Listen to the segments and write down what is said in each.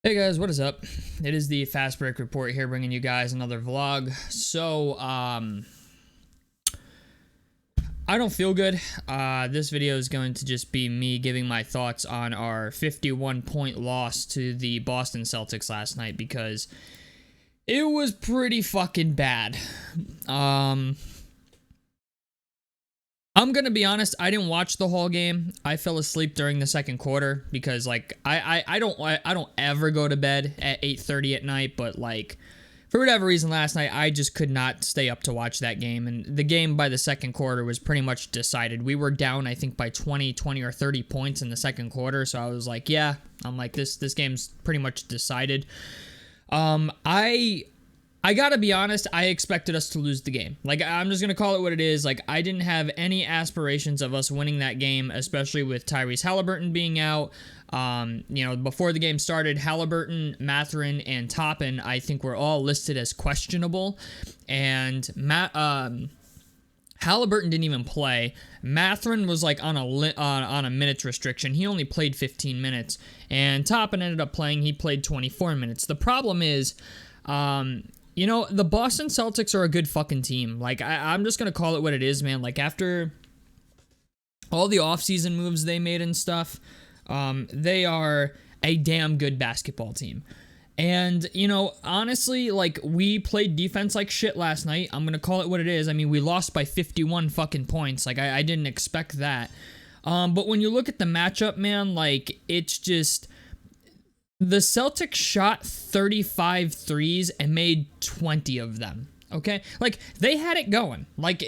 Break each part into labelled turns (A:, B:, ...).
A: Hey guys, what is up? It is the Fast Break Report here, bringing you guys another vlog. So, I don't feel good. This video is going to just be me giving my thoughts on our 51-point loss to the Boston Celtics last night because it was pretty fucking bad. I'm gonna be honest, I didn't watch the whole game. I fell asleep during the second quarter because, like, I don't ever go to bed at 8:30 at night, but, like, for whatever reason last night, I just could not stay up to watch that game, and the game by the second quarter was pretty much decided. We were down, I think, by 20 or 30 points in the second quarter, so I was like, yeah, this game's pretty much decided. I gotta be honest, I expected us to lose the game. Like, I'm just gonna call it what it is. Like, I didn't have any aspirations of us winning that game, especially with Tyrese Halliburton being out. Before the game started, Halliburton, Mathurin, and Toppin, I think, were all listed as questionable. And Halliburton didn't even play. Mathurin was like on a minutes restriction. He only played 15 minutes. And Toppin ended up playing. He played 24 minutes. The problem is, the Boston Celtics are a good fucking team. Like, I'm just going to call it what it is, man. Like, after all the offseason moves they made and stuff, they are a damn good basketball team. And, honestly, like, we played defense like shit last night. I'm going to call it what it is. I mean, we lost by 51 fucking points. Like, I didn't expect that. But when you look at the matchup, man, like, it's just... The Celtics shot 35 threes and made 20 of them, okay? Like, they had it going. Like,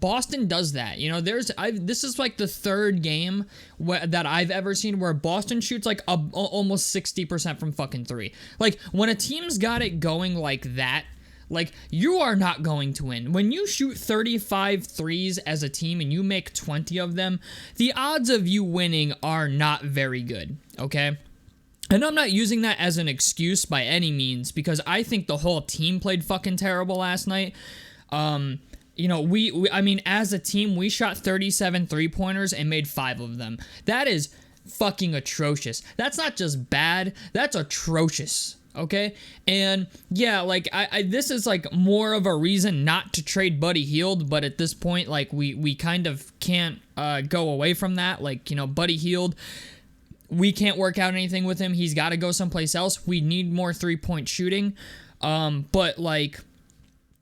A: Boston does that. This is like the third game that I've ever seen where Boston shoots like almost 60% from fucking three. Like, when a team's got it going like that, like, you are not going to win. When you shoot 35 threes as a team and you make 20 of them, the odds of you winning are not very good, okay? And I'm not using that as an excuse by any means, because I think the whole team played fucking terrible last night. As a team, we shot 37 three-pointers and made 5 of them. That is fucking atrocious. That's not just bad, that's atrocious, okay? And yeah, like, this is like more of a reason not to trade Buddy Hield, but at this point, like, we kind of can't go away from that. Like, Buddy Hield, we can't work out anything with him. He's got to go someplace else. We need more three-point shooting. But, like,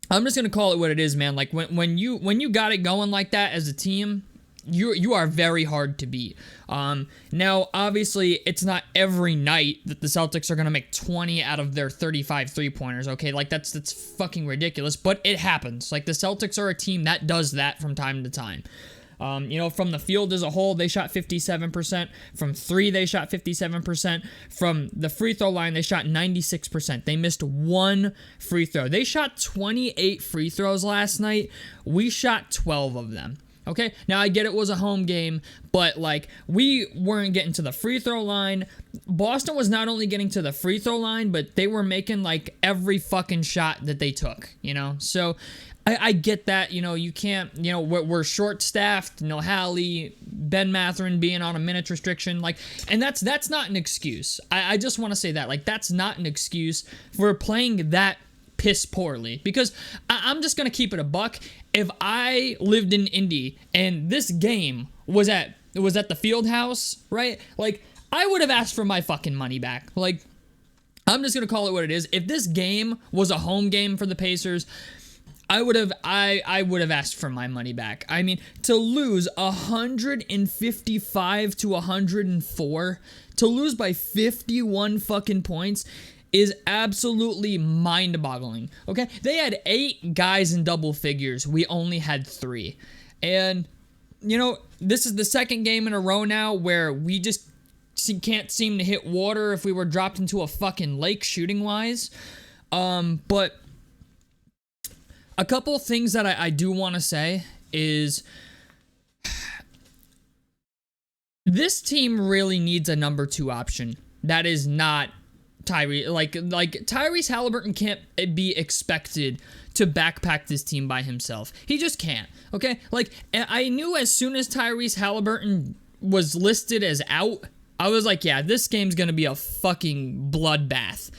A: I'm just going to call it what it is, man. Like, when you got it going like that as a team, you are very hard to beat. Now, obviously, it's not every night that the Celtics are going to make 20 out of their 35 three-pointers, okay? Like, that's fucking ridiculous, but it happens. Like, the Celtics are a team that does that from time to time. From the field as a whole, they shot 57%. From three, they shot 57%. From the free throw line, they shot 96%. They missed one free throw. They shot 28 free throws last night. We shot 12 of them. Okay, now I get it was a home game, but, like, we weren't getting to the free throw line. Boston was not only getting to the free throw line, but they were making, like, every fucking shot that they took, So I get that, you can't, we're short-staffed, Hallie, Ben Mathurin being on a minutes restriction, like, and that's not an excuse. I just want to say that, like, that's not an excuse for playing that piss poorly, because I'm just going to keep it a buck. If I lived in Indy and this game was at the field house, right, like, I would have asked for my fucking money back. Like, I'm just going to call it what it is. If this game was a home game for the Pacers, I would have asked for my money back. I mean, to lose 155 to 104, to lose by 51 fucking points is absolutely mind-boggling, okay? They had 8 guys in double figures. We only had 3. And, this is the second game in a row now where we just can't seem to hit water if we were dropped into a fucking lake shooting-wise. But a couple of things that I do want to say is this team really needs a number 2 option. That is not Tyrese. Like Tyrese Halliburton can't be expected to backpack this team by himself. He just can't, okay? Like, I knew as soon as Tyrese Halliburton was listed as out, I was like, yeah, this game's going to be a fucking bloodbath.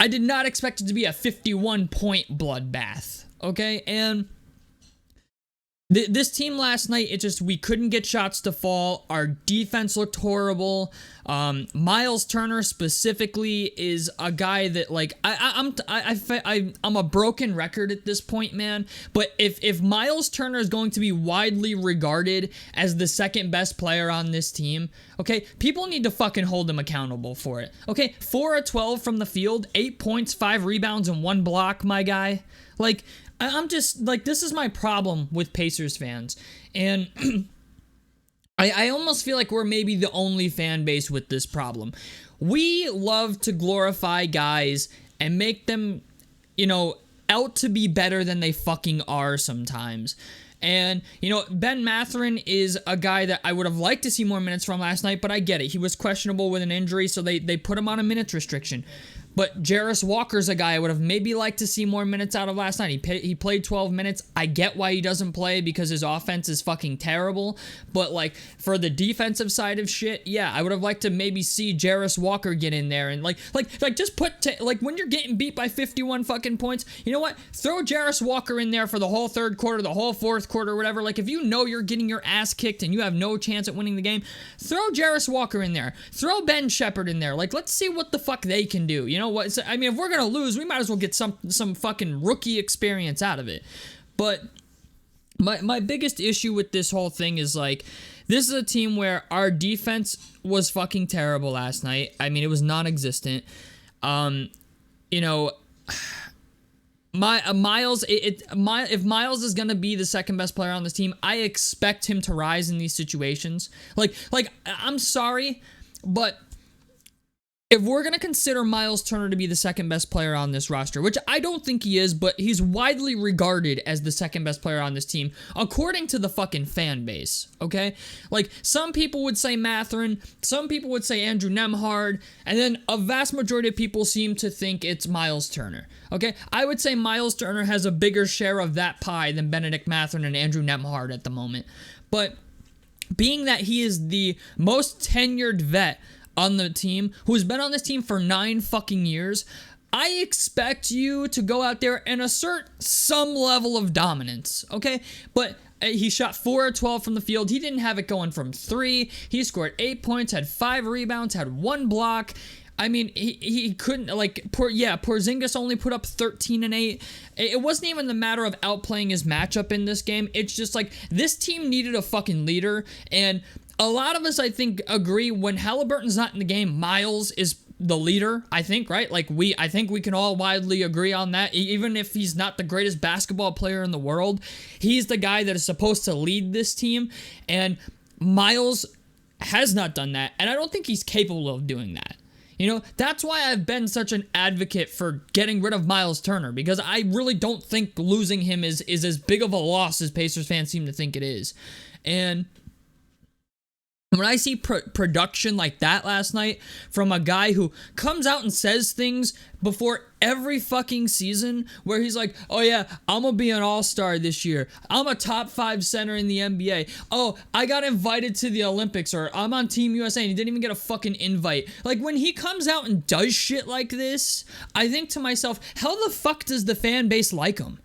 A: I did not expect it to be a 51-point bloodbath, okay? And this team last night, we couldn't get shots to fall. Our defense looked horrible. Miles Turner specifically is a guy that, like, I'm a broken record at this point, man. But if Miles Turner is going to be widely regarded as the second best player on this team, okay, people need to fucking hold him accountable for it. Okay, 4 of 12 from the field, 8 points, 5 rebounds, and 1 block, my guy. Like, I'm just, like, this is my problem with Pacers fans. And I almost feel like we're maybe the only fan base with this problem. We love to glorify guys and make them, out to be better than they fucking are sometimes. And, Ben Mathurin is a guy that I would have liked to see more minutes from last night, but I get it. He was questionable with an injury, so they put him on a minutes restriction. But Jarris Walker's a guy I would have maybe liked to see more minutes out of last night. He played 12 minutes. I get why he doesn't play because his offense is fucking terrible. But, like, for the defensive side of shit, yeah, I would have liked to maybe see Jarris Walker get in there and, like just put, when you're getting beat by 51 fucking points, you know what? Throw Jarris Walker in there for the whole third quarter, the whole fourth quarter, whatever. Like, if you know you're getting your ass kicked and you have no chance at winning the game, throw Jarris Walker in there. Throw Ben Shepherd in there. Like, let's see what the fuck they can do. You know what? I mean, if we're gonna lose, we might as well get some fucking rookie experience out of it. But my biggest issue with this whole thing is, like, this is a team where our defense was fucking terrible last night. I mean, it was non-existent. Miles, if Miles is gonna be the second best player on this team, I expect him to rise in these situations. Like I'm sorry, but if we're going to consider Miles Turner to be the second best player on this roster, which I don't think he is, but he's widely regarded as the second best player on this team, according to the fucking fan base, okay? Like, some people would say Mathurin, some people would say Andrew Nembhard, and then a vast majority of people seem to think it's Miles Turner, okay? I would say Miles Turner has a bigger share of that pie than Benedict Mathurin and Andrew Nembhard at the moment. But being that he is the most tenured vet on the team, who's been on this team for 9 fucking years, I expect you to go out there and assert some level of dominance, okay? But he shot 4 of 12 from the field. He didn't have it going from 3. He scored 8 points, had 5 rebounds, had 1 block. I mean, he couldn't, like, Porzingis only put up 13 and 8. It wasn't even the matter of outplaying his matchup in this game. It's just, like, this team needed a fucking leader, and a lot of us, I think, agree when Halliburton's not in the game, Miles is the leader, I think, right? Like, I think we can all widely agree on that. Even if he's not the greatest basketball player in the world, he's the guy that is supposed to lead this team, and has not done that, and I don't think he's capable of doing that. That's why I've been such an advocate for getting rid of Miles Turner, because I really don't think losing him is as big of a loss as Pacers fans seem to think it is. And when I see production like that last night from a guy who comes out and says things before every fucking season where he's like, oh yeah, I'm gonna be an all-star this year. I'm a top 5 center in the NBA. Oh, I got invited to the Olympics, or I'm on Team USA and he didn't even get a fucking invite. Like, when he comes out and does shit like this, I think to myself, how the fuck does the fan base like him?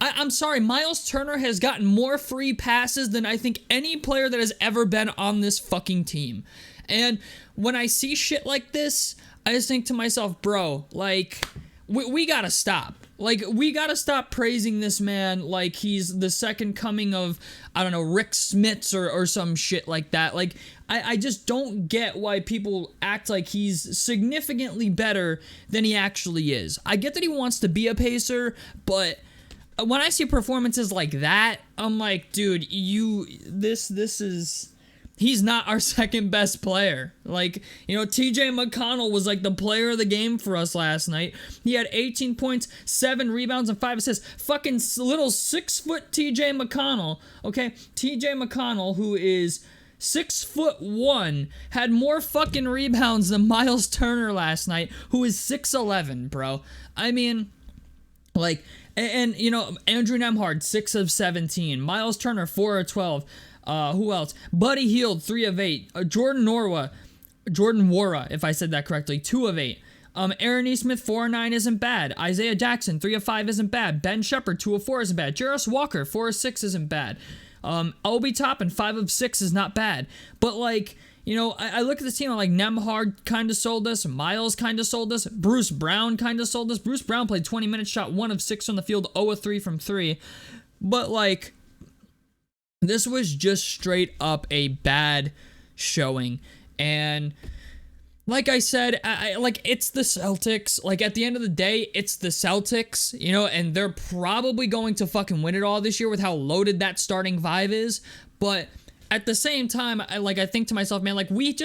A: I'm sorry, Miles Turner has gotten more free passes than I think any player that has ever been on this fucking team. And when I see shit like this, I just think to myself, bro, like, we gotta stop. Like, we gotta stop praising this man like he's the second coming of, I don't know, Rick Smits or some shit like that. Like, I just don't get why people act like he's significantly better than he actually is. I get that he wants to be a Pacer, but when I see performances like that, I'm like, dude, he's not our second best player. Like, TJ McConnell was like the player of the game for us last night. He had 18 points, 7 rebounds, and 5 assists. Fucking little 6-foot TJ McConnell, okay? TJ McConnell, who is 6'1", had more fucking rebounds than Miles Turner last night, who is 6'11", bro. I mean, like, and Andrew Nembhard, 6 of 17. Miles Turner, 4 of 12. Who else? Buddy Hield, 3 of 8. Jordan Norwa, Jordan Wara, if I said that correctly, 2 of 8. Aaron Nesmith, 4 of 9 isn't bad. Isaiah Jackson, 3 of 5 isn't bad. Ben Shepherd, 2 of 4 isn't bad. Jarris Walker, 4 of 6 isn't bad. Obi Toppin, 5 of 6 is not bad. But, like, you know, I look at this team, I'm like, Nembhard kind of sold us. Miles kind of sold us. Bruce Brown kind of sold us. Bruce Brown played 20 minutes, shot 1 of 6 on the field, 0 of 3 from 3. But, like, this was just straight up a bad showing. And like I said, like, it's the Celtics. Like, at the end of the day, it's the Celtics, you know, and they're probably going to fucking win it all this year with how loaded that starting five is. But at the same time, I think to myself, man, like, we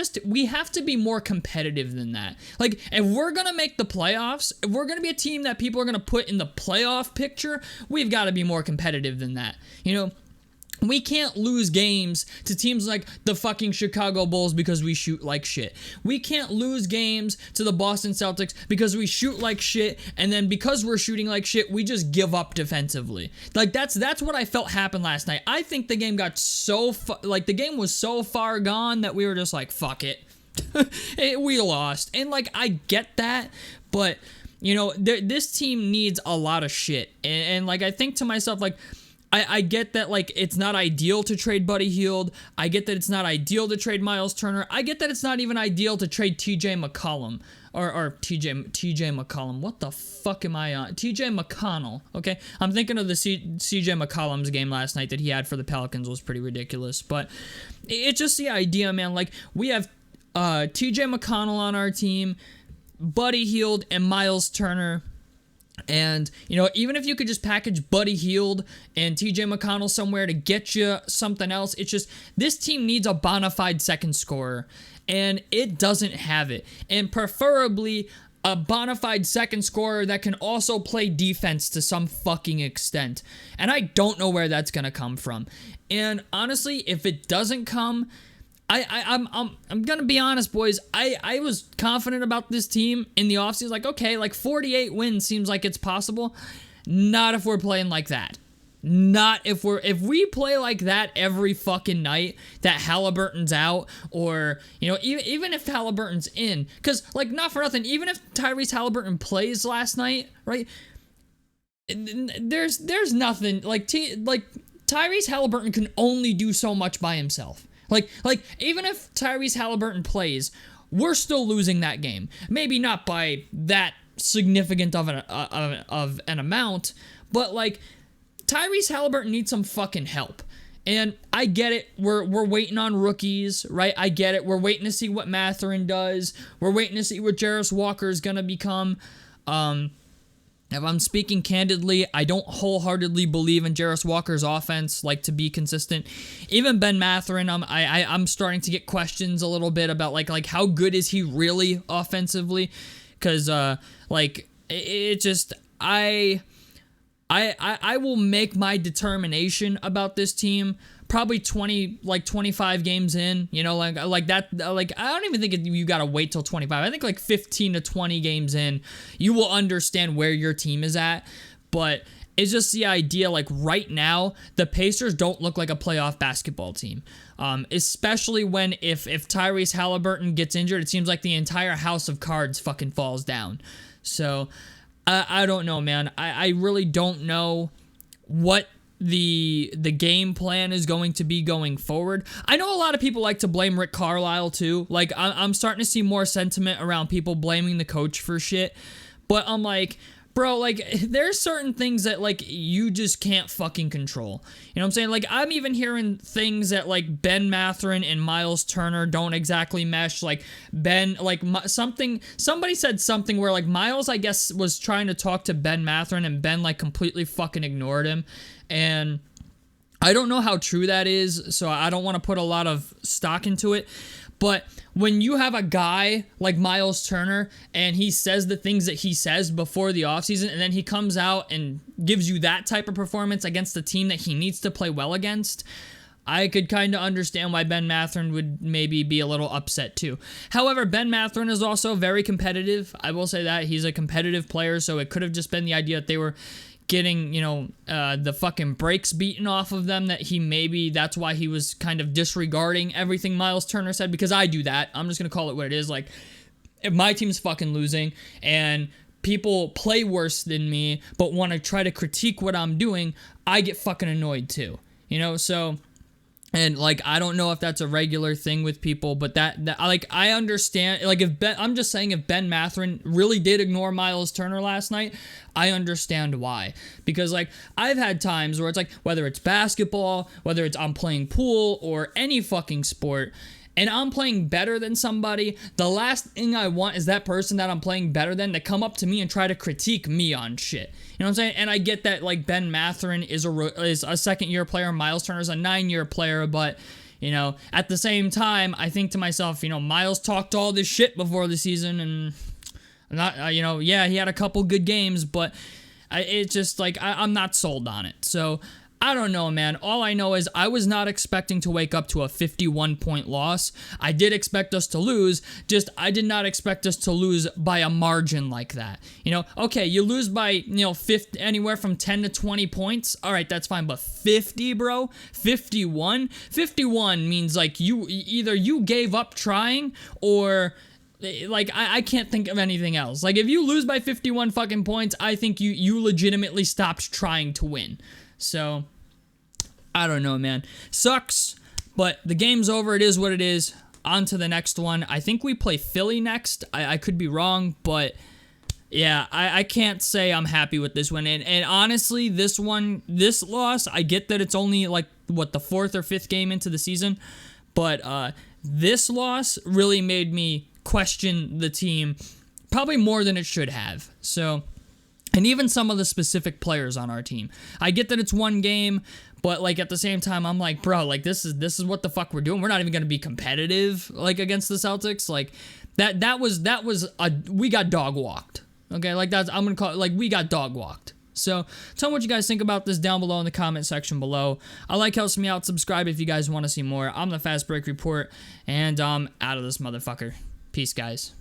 A: have to be more competitive than that. Like, if we're going to make the playoffs, if we're going to be a team that people are going to put in the playoff picture, we've got to be more competitive than that. You know, we can't lose games to teams like the fucking Chicago Bulls because we shoot like shit. We can't lose games to the Boston Celtics because we shoot like shit, and then because we're shooting like shit, we just give up defensively. Like, that's what I felt happened last night. I think the game got the game was so far gone that we were just like, fuck it. We lost. And, like, I get that, but, you know, this team needs a lot of shit. And like, I think to myself, like, I get that, like, it's not ideal to trade Buddy Hield. I get that it's not ideal to trade Miles Turner. I get that it's not even ideal to trade TJ McCollum. Or TJ McCollum. What the fuck am I on? TJ McConnell. Okay? I'm thinking of the CJ McCollum's game last night that he had for the Pelicans was pretty ridiculous. But it's just the idea, man. Like, we have TJ McConnell on our team, Buddy Hield, and Miles Turner. And, you know, even if you could just package Buddy Hield and TJ McConnell somewhere to get you something else, it's just, this team needs a bona fide second scorer, and it doesn't have it. And preferably a bona fide second scorer that can also play defense to some fucking extent. And I don't know where that's going to come from. And honestly, if it doesn't come, I'm gonna be honest, boys. I was confident about this team in the offseason. Like, okay, like 48 wins seems like it's possible. Not if we're playing like that. Not if we play like that every fucking night, that Halliburton's out, or, you know, even if Halliburton's in, because, like, not for nothing, even if Tyrese Halliburton plays last night, right? There's nothing like Tyrese Halliburton can only do so much by himself. Like even if Tyrese Halliburton plays, we're still losing that game. Maybe not by that significant of an amount, but, like, Tyrese Halliburton needs some fucking help. And I get it. We're waiting on rookies, right? I get it. We're waiting to see what Mathurin does. We're waiting to see what Jarris Walker is going to become. If I'm speaking candidly, I don't wholeheartedly believe in Jarris Walker's offense, like, to be consistent. Even Ben Mathurin, I'm starting to get questions a little bit about, like how good is he really offensively? Because, like, it just, I will make my determination about this team probably 25 games in, you know, like that, like, I don't even think you gotta wait till 25. I think, like, 15 to 20 games in, you will understand where your team is at. But it's just the idea, like, right now, the Pacers don't look like a playoff basketball team. Especially when if Tyrese Halliburton gets injured, it seems like the entire house of cards fucking falls down. So, I don't know, man. I really don't know what the game plan is going to be going forward. I know a lot of people like to blame Rick Carlisle too. Like, I'm starting to see more sentiment around people blaming the coach for shit. But I'm like, bro, like, there's certain things that, like, you just can't fucking control. You know what I'm saying? Like, I'm even hearing things that, like, Ben Mathurin and Miles Turner don't exactly mesh. Like, Ben, like, somebody said something where, like, Miles, I guess, was trying to talk to Ben Mathurin, and Ben, like, completely fucking ignored him. And I don't know how true that is, so I don't want to put a lot of stock into it. But when you have a guy like Miles Turner and he says the things that he says before the offseason, and then he comes out and gives you that type of performance against the team that he needs to play well against, I could kind of understand why Ben Mathurin would maybe be a little upset too. However, Ben Mathurin is also very competitive. I will say that. He's a competitive player, so it could have just been the idea that they were getting, the fucking brakes beaten off of them, that's why he was kind of disregarding everything Miles Turner said, because I do that. I'm just going to call it what it is. Like, if my team's fucking losing and people play worse than me but want to try to critique what I'm doing, I get fucking annoyed too. So... And, like, I don't know if that's a regular thing with people, but that like, I understand, like, I'm just saying, if Ben Mathurin really did ignore Miles Turner last night, I understand why. Because, like, I've had times where it's, like, whether it's basketball, whether it's I'm playing pool, or any fucking sport, and I'm playing better than somebody, the last thing I want is that person that I'm playing better than to come up to me and try to critique me on shit. You know what I'm saying? And I get that, like, Ben Mathurin is a second-year player, Miles Turner's a 9-year player, but, at the same time, I think to myself, Miles talked all this shit before the season, and yeah, he had a couple good games, but it's just, like, I'm not sold on it. So, I don't know, man. All I know is I was not expecting to wake up to a 51-point loss. I did expect us to lose, just I did not expect us to lose by a margin like that. Okay, you lose by, 50, anywhere from 10 to 20 points. All right, that's fine, but 50, bro? 51? 51 means, like, either you gave up trying or... Like, I can't think of anything else. Like, if you lose by 51 fucking points, I think you legitimately stopped trying to win. So, I don't know, man. Sucks, but the game's over. It is what it is. On to the next one. I think we play Philly next. I could be wrong, but yeah, I can't say I'm happy with this one. And honestly, this loss, I get that it's only, like, the 4th or 5th game into the season, but this loss really made me question the team probably more than it should have. So, and even some of the specific players on our team. I get that it's one game, but, like, at the same time, I'm like, bro, like, this is what the fuck we're doing. We're not even going to be competitive, like, against the Celtics. Like, we got dog walked. Okay, like, I'm going to call it, like, we got dog walked. So, tell me what you guys think about this down below in the comment section below. Helps me out. Subscribe if you guys want to see more. I'm the Fast Break Report, and I'm out of this motherfucker. Peace, guys.